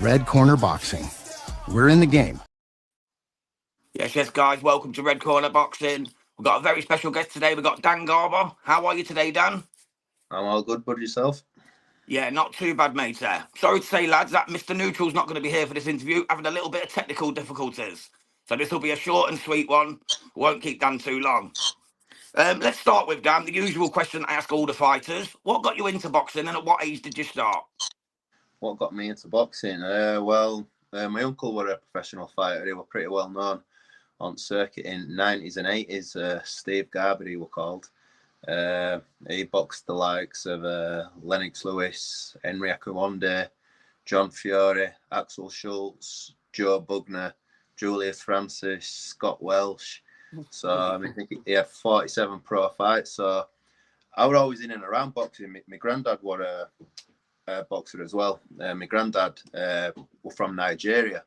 Red Corner Boxing. We're in the game. Yes, guys. Welcome to Red Corner Boxing. We've got a very special guest today. We've got Dan Garber. How are you today, Dan? I'm all good, bud. Yourself? Yeah, not too bad, mate. Sorry to say, lads, that Mr. Neutral's not going to be here for this interview, having a little bit of technical difficulties. So this will be a short and sweet one. Won't keep Dan too long. Let's start with, Dan, the usual question I ask all the fighters. What got you into boxing and at what age did you start? What got me into boxing? My uncle was a professional fighter. He was pretty well known on circuit in 90s and 80s. Steve Garber, he was called. He boxed the likes of Lennox Lewis, Henry Akwande, John Fury, Axel Schultz, Joe Bugner, Julius Francis, Scott Welsh. So I think he had 47 pro fights. So I was always in and around boxing. My granddad was a boxer as well. My granddad was from Nigeria.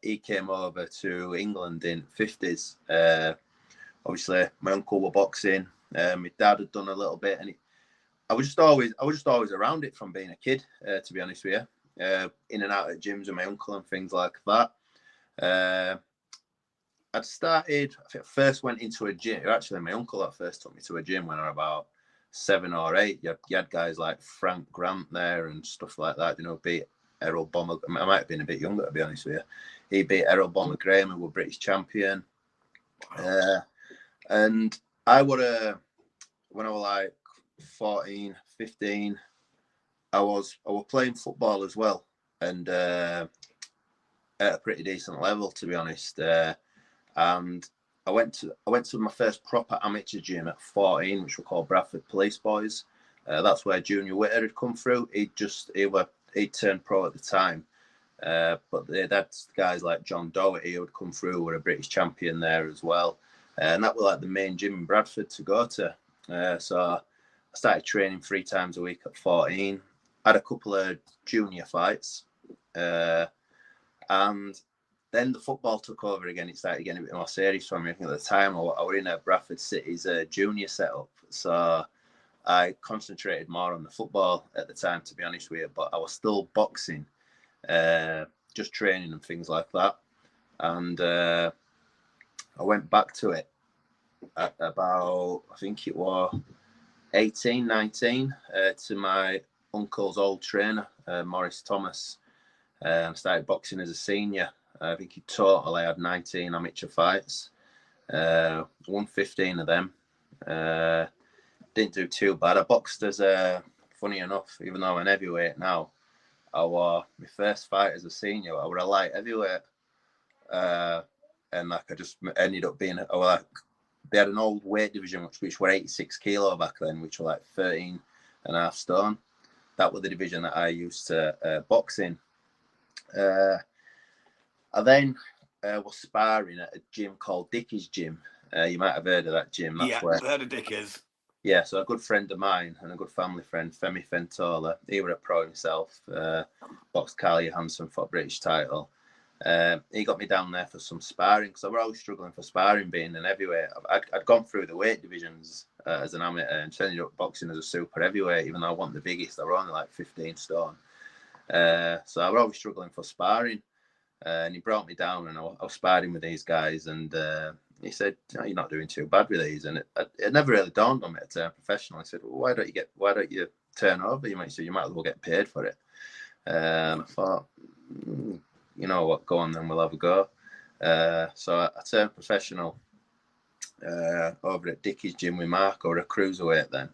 He came over to England in the 50s. Obviously, my uncle was boxing. My dad had done a little bit, and I was just always around it from being a kid. To be honest with you, in and out of gyms with my uncle and things like that. I'd started. I think I first went into a gym. Actually, my uncle that first took me to a gym when I was about 7 or 8. You had guys like Frank Grant there and stuff like that. Beat Errol Bomber. I might have been a bit younger, to be honest with you. He beat Errol Bomber Graham, who was British champion. And I would when I was like 14, 15, I was playing football as well, and at a pretty decent level, to be honest. And I went to my first proper amateur gym at 14, which were called Bradford Police Boys. That's where Junior Witter had come through. He'd turned pro at the time, but they had guys like John Doherty who had come through, were a British champion there as well. And that was like the main gym in Bradford to go to. So I started training 3 times a week at 14. Had a couple of junior fights, and then the football took over again. It started getting a bit more serious for me. I think at the time I was in Bradford City's junior setup, so I concentrated more on the football at the time, to be honest with you. But I was still boxing, just training and things like that. And I went back to it at about, I think it was 18, 19, to my uncle's old trainer, Maurice Thomas. And started boxing as a senior. I think he totally had 19 amateur fights. Won 15 of them. Didn't do too bad. I boxed as funny enough, even though I'm an heavyweight now, my first fight as a senior, I was a light heavyweight. And like I just ended up being, they had an old weight division which were 86 kilo back then, which were like 13 and a half stone. That was the division that I used to box in. I then was sparring at a gym called Dickie's Gym. You might have heard of that gym. I've heard of Dickie's. Yeah, so a good friend of mine and a good family friend, Femi Fentola, he was a pro himself, boxed Carl Johansson for a British title. He got me down there for some sparring because I was always struggling for sparring being an heavyweight. I'd gone through the weight divisions as an amateur and ended up boxing as a super heavyweight, even though I wasn't the biggest. I was only like 15 stone. So I was always struggling for sparring. And he brought me down and I was sparring with these guys, and he said, "You're not doing too bad with these." And it never really dawned on me to turn professional. I said, "Well, why don't you turn over? You might as well get paid for it." And I thought, you know what, go on then, we'll have a go. So I turned professional over at Dickie's Gym with Mark, or a cruiserweight then.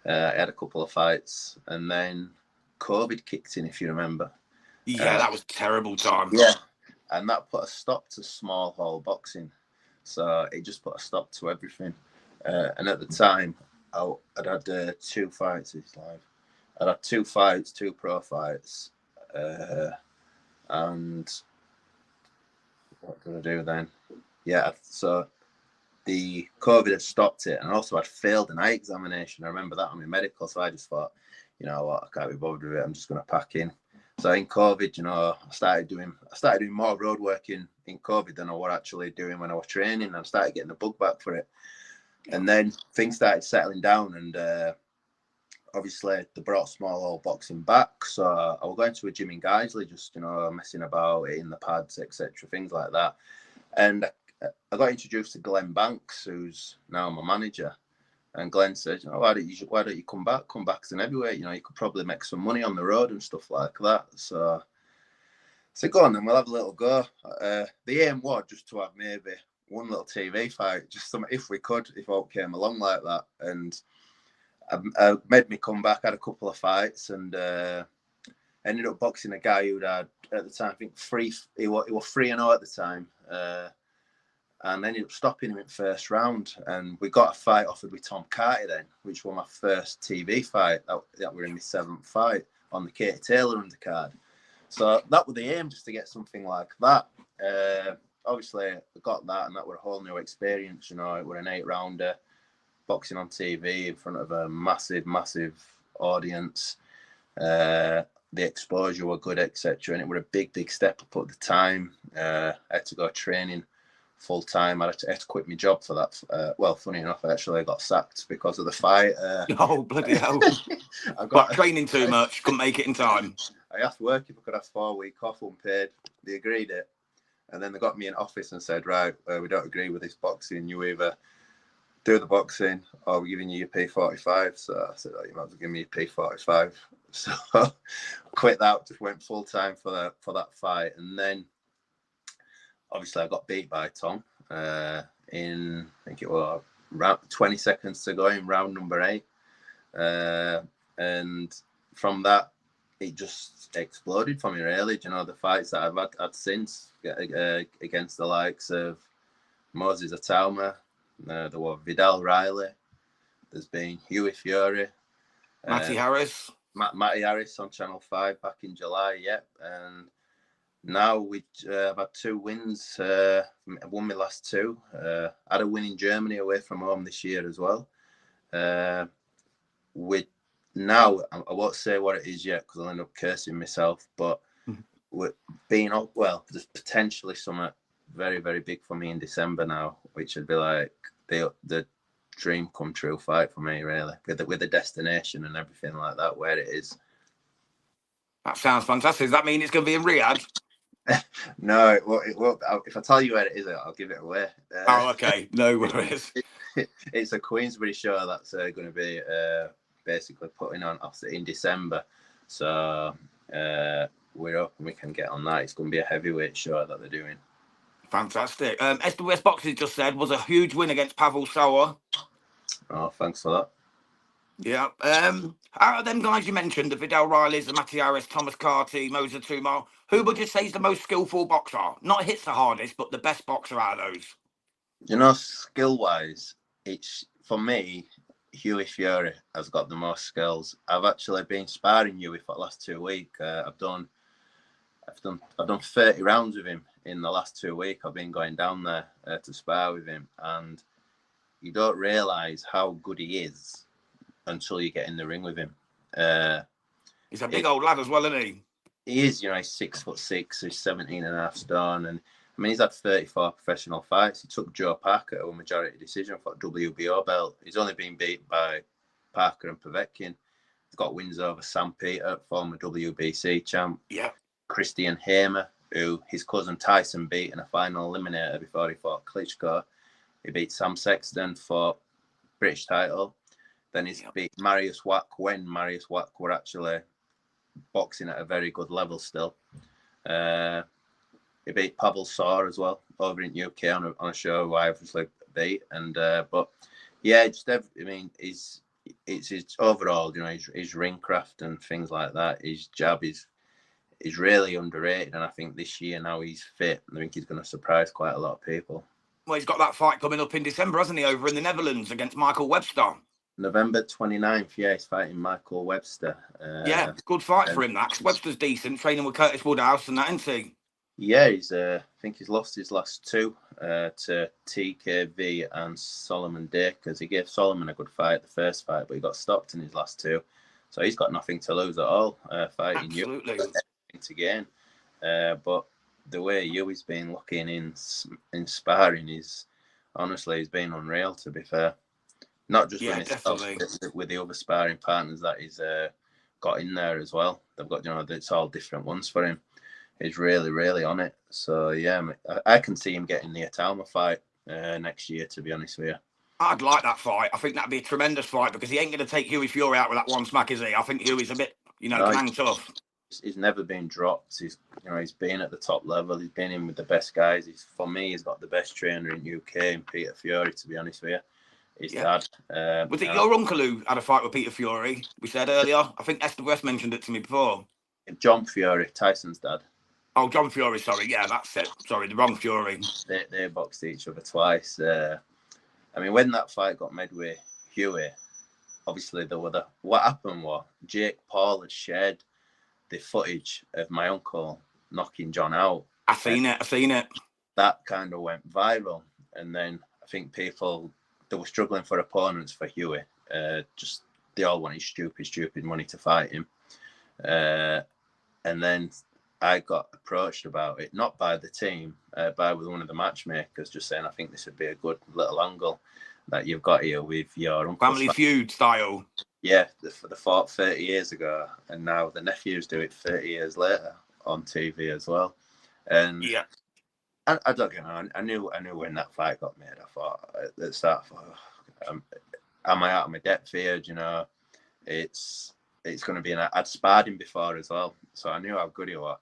I had a couple of fights, and then COVID kicked in, if you remember. Yeah, that was a terrible time. Yeah, and that put a stop to small hall boxing. So it just put a stop to everything. And at the time, I'd had 2 fights. It's live. I'd had 2 fights, 2 pro fights. And what did I do then? Yeah, so the COVID had stopped it, and also I'd failed an eye examination. I remember that on my medical, so I just thought, you know what, I can't be bothered with it. I'm just going to pack in. So in COVID, I started doing more road work in COVID than I was actually doing when I was training. And I started getting the bug back for it. And then things started settling down, and obviously they brought small old boxing back, so I was going to a gym in Guiseley, just messing about, hitting the pads, etc., things like that. And I got introduced to Glenn Banks, who's now my manager. And Glenn said, why don't you come back? Come back as an heavyweight. You could probably make some money on the road and stuff like that. So go on, then we'll have a little go. The aim was just to have maybe one little TV fight, just some, if we could, if all came along like that. And I made me come back, had a couple of fights, and ended up boxing a guy who'd had, at the time, I think he was 3-0 at the time. And ended up stopping him in first round. And we got a fight offered with Tom Carty then, which was my first TV fight. That were in my 7th fight on the Katie Taylor undercard. So that was the aim, just to get something like that. Obviously, I got that, and that was a whole new experience. It was an 8-rounder, boxing on TV in front of a massive, massive audience. The exposure were good, etc. And it was a big, big step up at the time. I had to go training full time. I had to quit my job for that. Well, funny enough, I actually got sacked because of the fight. Oh, bloody hell. Training too much, couldn't make it in time. I asked work if I could have 4 weeks off unpaid. They agreed it. And then they got me in office and said, right, we don't agree with this boxing. You either do the boxing or we're giving you your P45. So I said, oh, you might as well give me your P45. So I quit that, just went full time for that fight. And then obviously I got beat by Tom in, I think it was around 20 seconds to go in round number 8. And from that, it just exploded for me, really. The fights that I've had since against the likes of Moses Itauma, there was Viddal Riley, there's been Hughie Fury, Matty Harris. Matty Harris on Channel 5 back in July, yep. And now I've had 2 wins. I won my last 2. Had a win in Germany away from home this year as well. Now, I won't say what it is yet because I'll end up cursing myself, but we're being there's potentially something very, very big for me in December now, which would be like the dream come true fight for me, really, with the destination and everything like that, where it is. That sounds fantastic. Does that mean it's going to be in Riyadh? No, it won't. If I tell you where it is, I'll give it away. Oh, okay. No worries. It's a Queensbury show that's going to be basically putting on in December. So we're hoping we can get on that. It's going to be a heavyweight show that they're doing. Fantastic. SWS Boxing just said was a huge win against Pavel Sauer. Oh, thanks for that. Yeah. Out of them guys you mentioned, the Viddal Rileys, the Matty Harris, Thomas Carty, Moses Itauma, who would you say is the most skillful boxer? Not hits the hardest, but the best boxer out of those. Skill-wise, it's, for me, Hughie Fury has got the most skills. I've actually been sparring Hughie for the last 2 weeks. I've done 30 rounds with him in the last 2 weeks. I've been going down there to spar with him, and you don't realise how good he is until you get in the ring with him. He's a big old lad as well, isn't he? He is, he's 6'6", he's 17.5 stone, and I mean, he's had 34 professional fights. He took Joe Parker to a majority decision for a WBO belt. He's only been beat by Parker and Povetkin. He's got wins over Sam Peter, former WBC champ. Yeah. Christian Hamer, who his cousin Tyson beat in a final eliminator before he fought Klitschko. He beat Sam Sexton for British title. Then he's beat Marius Wack when Marius Wack were actually boxing at a very good level still. He beat Pavel Sauer as well over in UK on a show who I obviously beat. And but yeah, it's his overall, his ring craft and things like that. His jab is really underrated, and I think this year now he's fit. I think he's going to surprise quite a lot of people. Well, he's got that fight coming up in December, hasn't he, over in the Netherlands against Michael Webster? November 29th, yeah, he's fighting Michael Webster. Yeah, good fight for him, that, 'cause Webster's decent, training with Curtis Woodhouse and that, isn't he? Yeah, I think he's lost his last 2 to TKV and Solomon Dakers. He gave Solomon a good fight, the first fight, but he got stopped in his last 2. So he's got nothing to lose at all, fighting you. Absolutely. To gain. But the way Hughie's been looking in sparring is, honestly, he's been unreal, to be fair. Not just with Yeah, himself, definitely. with the other sparring partners that he's got in there as well. They've got, it's all different ones for him. He's really, really on it. So yeah, I can see him getting the Itauma fight next year, to be honest with you. I'd like that fight. I think that'd be a tremendous fight because he ain't going to take Hughie Fury out with that one smack, is he? I think Hughie's a bit, No, can hang tough. He's never been dropped. He's been at the top level. He's been in with the best guys. For me, he's got the best trainer in UK, and Peter Fury, to be honest with you. His dad. Was it your uncle who had a fight with Peter Fury? We said earlier. I think Esther West mentioned it to me before. John Fury, Tyson's dad. Oh, John Fury. Sorry, yeah, that's it. Sorry, the wrong Fury. They boxed each other twice. I mean, when that fight got made with Hughie, obviously what happened was Jake Paul had shared the footage of my uncle knocking John out. I seen it. That kind of went viral, and then I think people they were struggling for opponents for Hughie. Just they all wanted stupid money to fight him, and then I got approached about it, not by the team, by one of the matchmakers, just saying I think this would be a good little angle that you've got here with your uncle. Family Feud style. Yeah, they fought 30 years ago, and now the nephews do it 30 years later on TV as well. And yeah, I don't know. I knew when that fight got made. I thought at the start, am I out of my depth here? It's going to be I'd sparred him before as well, so I knew how good he was.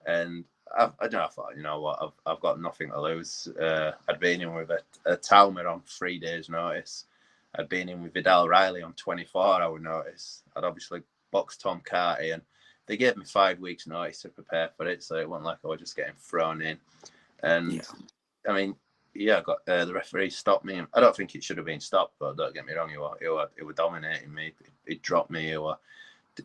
And I thought, you know what, I've got nothing to lose. I'd been in with a Talmer on 3 days' notice. I'd been in with Viddal Riley on 24-hour notice. I'd obviously boxed Tom Carty, and they gave me 5 weeks' notice to prepare for it, so it wasn't like I was just getting thrown in. And I mean, I got the referee stopped me. I don't think it should have been stopped, but don't get me wrong, he were dominating me. He dropped me.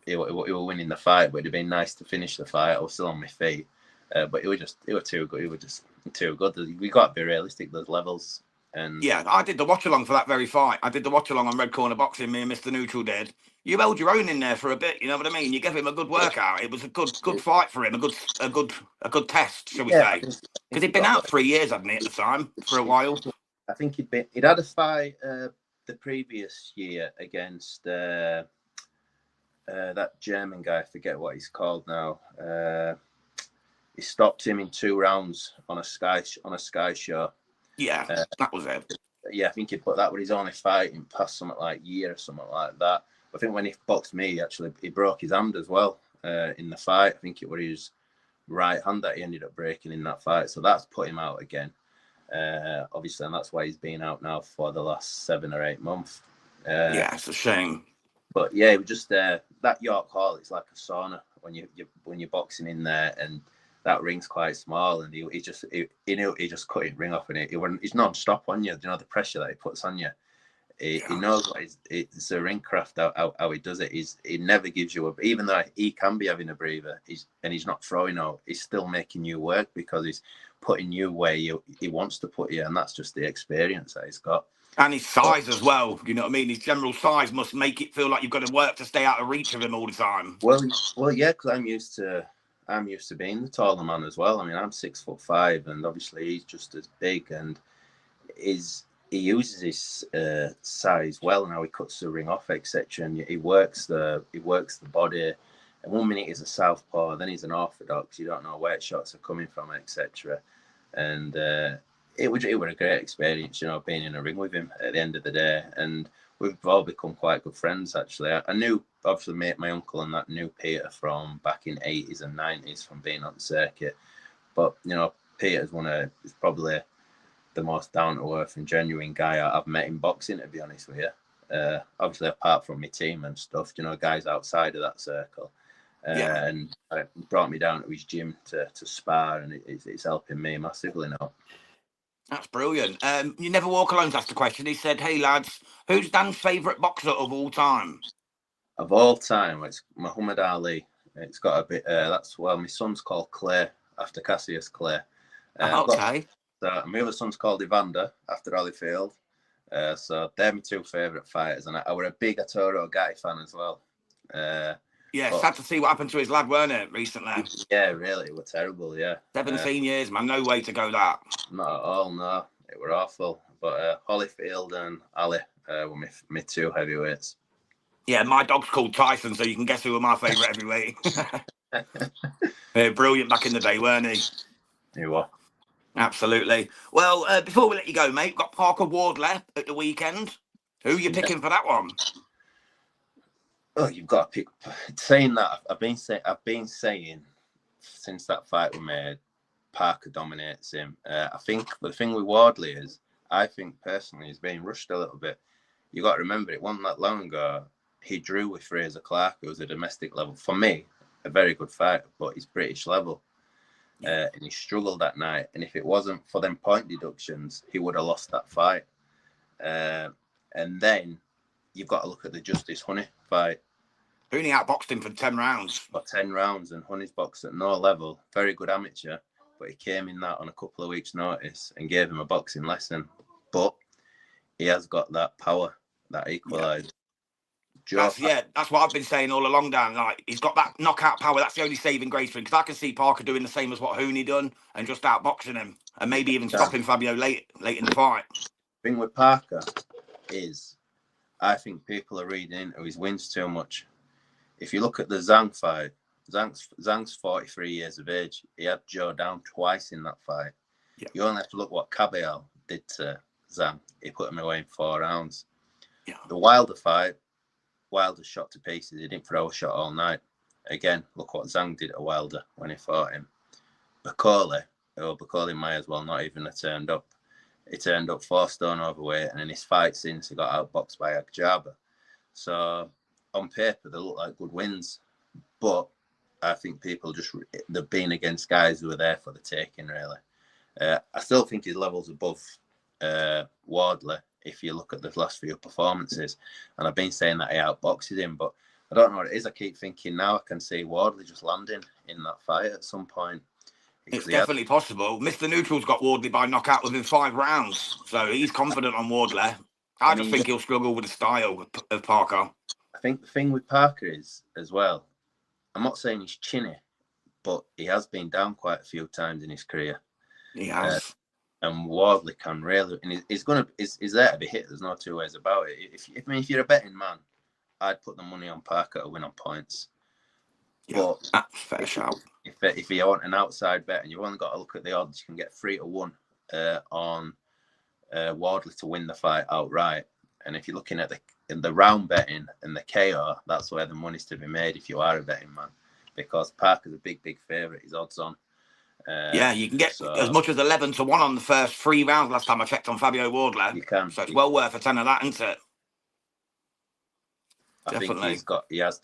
He were winning the fight, but it'd have been nice to finish the fight. I was still on my feet, but it were too good. It was just too good. We got to be realistic. There's levels, and yeah. I did the watch along for that very fight. I did the watch along on Red Corner Boxing. Me and Mr. Neutral did. You held your own in there for a bit. You know what I mean? You gave him a good workout. It was a good fight for him. A good test, shall we say? Because he'd been out 3 years, hadn't he, at the time, for a while. I think he'd had a fight the previous year against. That German guy, I forget what he's called now. He stopped him in 2 rounds on a Sky show. Yeah, that was it. Yeah, I think he put that with his only fight in past something like year or something like that. I think when he boxed me, he broke his hand as well in the fight. I think it was his right hand that he ended up breaking in that fight. So that's put him out again, obviously, and that's why he's been out now for the last 7 or 8 months. Yeah, it's a shame. But yeah, it was just that York Hall. It's like a sauna when you're boxing in there, and that ring's quite small. And he just cut his ring off, and he's non-stop on you. You know the pressure that he puts on you. He knows what it's a ring craft how he does it. He never gives you even though he can be having a breather. He's not throwing out. He's still making you work because he's putting you where he wants to put you, and that's just the experience that he's got. And his size as well, you know what I mean? His general size must make it feel like you've got to work to stay out of reach of him all the time. Well, yeah, because I'm used to being the taller man as well. I mean, I'm 6'5", and obviously he's just as big, and he uses his size well, and how he cuts the ring off, etc. And he works the body. And 1 minute he's a southpaw, then he's an orthodox. You don't know where shots are coming from, etc. And it was a great experience, being in a ring with him at the end of the day. And we've all become quite good friends, actually. I knew, obviously, my uncle and that knew Peter from back in 80s and 90s from being on the circuit. But, Peter's is probably the most down-to-earth and genuine guy I've met in boxing, to be honest with you. Obviously, apart from my team and stuff, guys outside of that circle. And it brought me down to his gym to spar, and it's helping me massively now. That's brilliant. You Never Walk Alone's asked a question. He said, "Hey lads, who's Dan's favourite boxer of all time?" Of all time, it's Muhammad Ali. It's got a bit. My son's called Clay after Cassius Clay. Okay. My other son's called Evander after Holyfield. So they're my 2 favourite fighters, and I were a big Arturo Gatti fan as well. Sad to see what happened to his lad, weren't it, recently? Yeah, really, it was terrible. Yeah, 17 years, man. No way to go that. Not at all. No, It were awful. But Holyfield and Ali were my two heavyweights. Yeah, my dog's called Tyson, so you can guess who were my favourite heavyweight. Brilliant back in the day, weren't he? He was. Absolutely. Well, before we let you go, mate, got Parker Wardley at the weekend. Who are you picking for that one? Oh, you've got to pick. Saying that, I've been saying since that fight we made, Parker dominates him. I think the thing with Wardley is, I think personally, he's being rushed a little bit. You got to remember, it wasn't that long ago he drew with Fraser Clark, who was a domestic level. For me, a very good fighter, but he's British level. And he struggled that night. And if it wasn't for them point deductions, he would have lost that fight. And then you've got to look at the Justice Honey fight. Honey outboxed him for 10 rounds. For 10 rounds, and Honey's boxed at no level. Very good amateur, but he came in that on a couple of weeks' notice and gave him a boxing lesson. But he has got that power, that equaliser. That's what I've been saying all along, Dan. Like, he's got that knockout power. That's the only saving grace for him. Because I can see Parker doing the same as what Hooney done and just outboxing him, and maybe even stopping Fabio late in the fight. The thing with Parker is, I think people are reading into his wins too much. If you look at the Zhang fight, Zhang's 43 years of age. He had Joe down twice in that fight. Yeah. You only have to look what Cabell did to Zhang. He put him away in 4 rounds. Yeah. The Wilder fight, Wilder shot to pieces. He didn't throw a shot all night. Again, look what Zhang did to Wilder when he fought him. Bakole may as well not even have turned up. He turned up 4 stone overweight, and in his fight since, he got outboxed by Akjaba. So on paper, they look like good wins, but I think people they've been against guys who are there for the taking, really. I still think his level's above Wardley if you look at the last few performances. And I've been saying that he outboxes him, but I don't know what it is. I keep thinking now I can see Wardley just landing in that fight at some point. It's definitely possible. Mr. Neutral's got Wardley by knockout within 5 rounds, so he's confident on Wardley. I just think he'll struggle with the style of Parker. I think the thing with Parker is, as well, I'm not saying he's chinny, but he has been down quite a few times in his career. He has. And Wardley can really, and he's there to be hit. There's no two ways about it. If you're a betting man, I'd put the money on Parker to win on points. Yeah, but that's fair shout. If you want an outside bet and you've only got to look at the odds, you can get 3-1 on Wardley to win the fight outright. And if you're looking at the round betting and the KO, that's where the money's to be made if you are a betting man, because Parker's a big favourite. His odds on. You can get as much as 11-1 on the first 3 rounds. Last time I checked on Fabio Wardley, you can. So it's well worth a 10 of that, isn't it? I think he has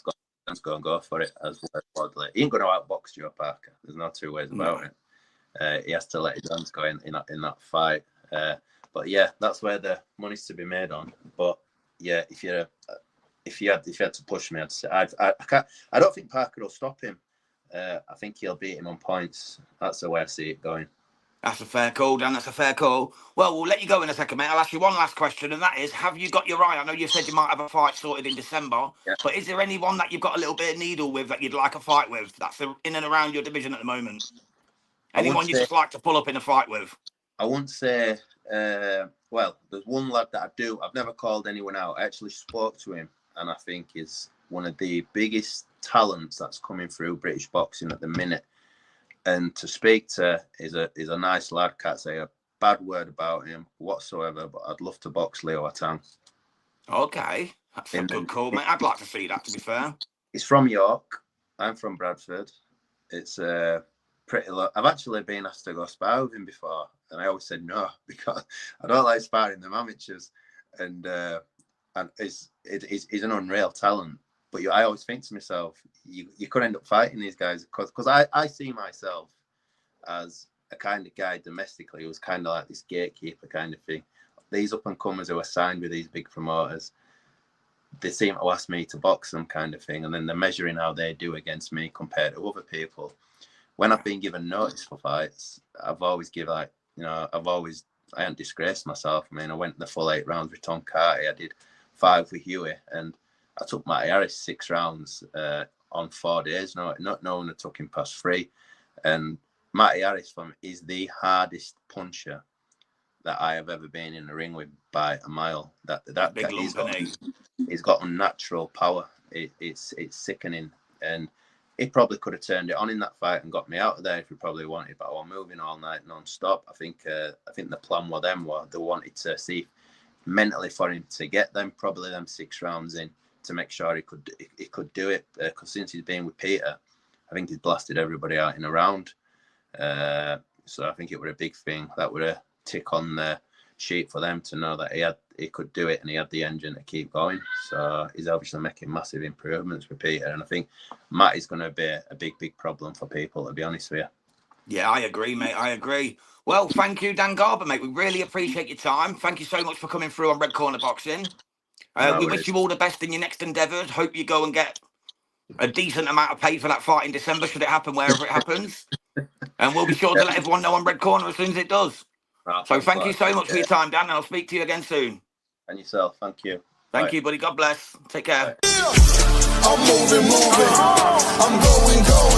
got to go for it as well as Wardley. He ain't going to outbox Joe Parker. There's no two ways about it. He has to let his hands go in that fight. But yeah, that's where the money's to be made on. But yeah, if you had to push me, I'd say I don't think Parker will stop him. I think he'll beat him on points. That's the way I see it going. That's a fair call, Dan. That's a fair call. Well, we'll let you go in a second, mate. I'll ask you one last question, and that is, have you got your eye? I know you said you might have a fight sorted in December, but is there anyone that you've got a little bit of needle with that you'd like a fight with that's in and around your division at the moment? Anyone you just like to pull up in a fight with? I wouldn't say, well, there's one lad that I do. I've never called anyone out. I actually spoke to him, and I think is one of the biggest talents that's coming through British boxing at the minute. And to speak to is a nice lad. Can't say a bad word about him whatsoever, but I'd love to box Leo Atan. Okay, that's a good call, mate. I'd like to see that, to be fair. He's from York. I'm from Bradford. It's pretty low. I've actually been asked to go spar with him before, and I always said no because I don't like sparring them amateurs. And he's an unreal talent. But I always think to myself, you could end up fighting these guys because I see myself as a kind of guy domestically who's kind of like this gatekeeper kind of thing. These up-and-comers who are signed with these big promoters, they seem to ask me to box them kind of thing, and then they're measuring how they do against me compared to other people. When I've been given notice for fights, I've always I haven't disgraced myself. I mean, I went the full 8 rounds with Tom Carty. I did 5 with Hughie, and I took Matty Harris 6 rounds on 4 days. Not knowing I took him past 3. And Matty Harris is the hardest puncher that I have ever been in the ring with by a mile. That Big he's got unnatural power. It's sickening, and he probably could have turned it on in that fight and got me out of there if he probably wanted. But I was moving all night non-stop. I think the plan was they wanted to see mentally for him to get them 6 rounds in to make sure he could do it. Because since he's been with Peter, I think he's blasted everybody out in a round. So I think it was a big thing. That would a tick on the sheet for them to know that he could do it and he had the engine to keep going. So he's obviously making massive improvements with Peter. And I think Matt is going to be a big problem for people, to be honest with you. Yeah, I agree, mate. I agree. Well, thank you, Dan Garber, mate. We really appreciate your time. Thank you so much for coming through on Red Corner Boxing. We wish you all the best in your next endeavours. Hope you go and get a decent amount of pay for that fight in December, should it happen, wherever it happens. And we'll be sure to let everyone know on Red Corner as soon as it does. So thank you so much for your time, Dan, and I'll speak to you again soon. And yourself. Thank you. Thank you, buddy. God bless. Take care. I'm moving. I'm going.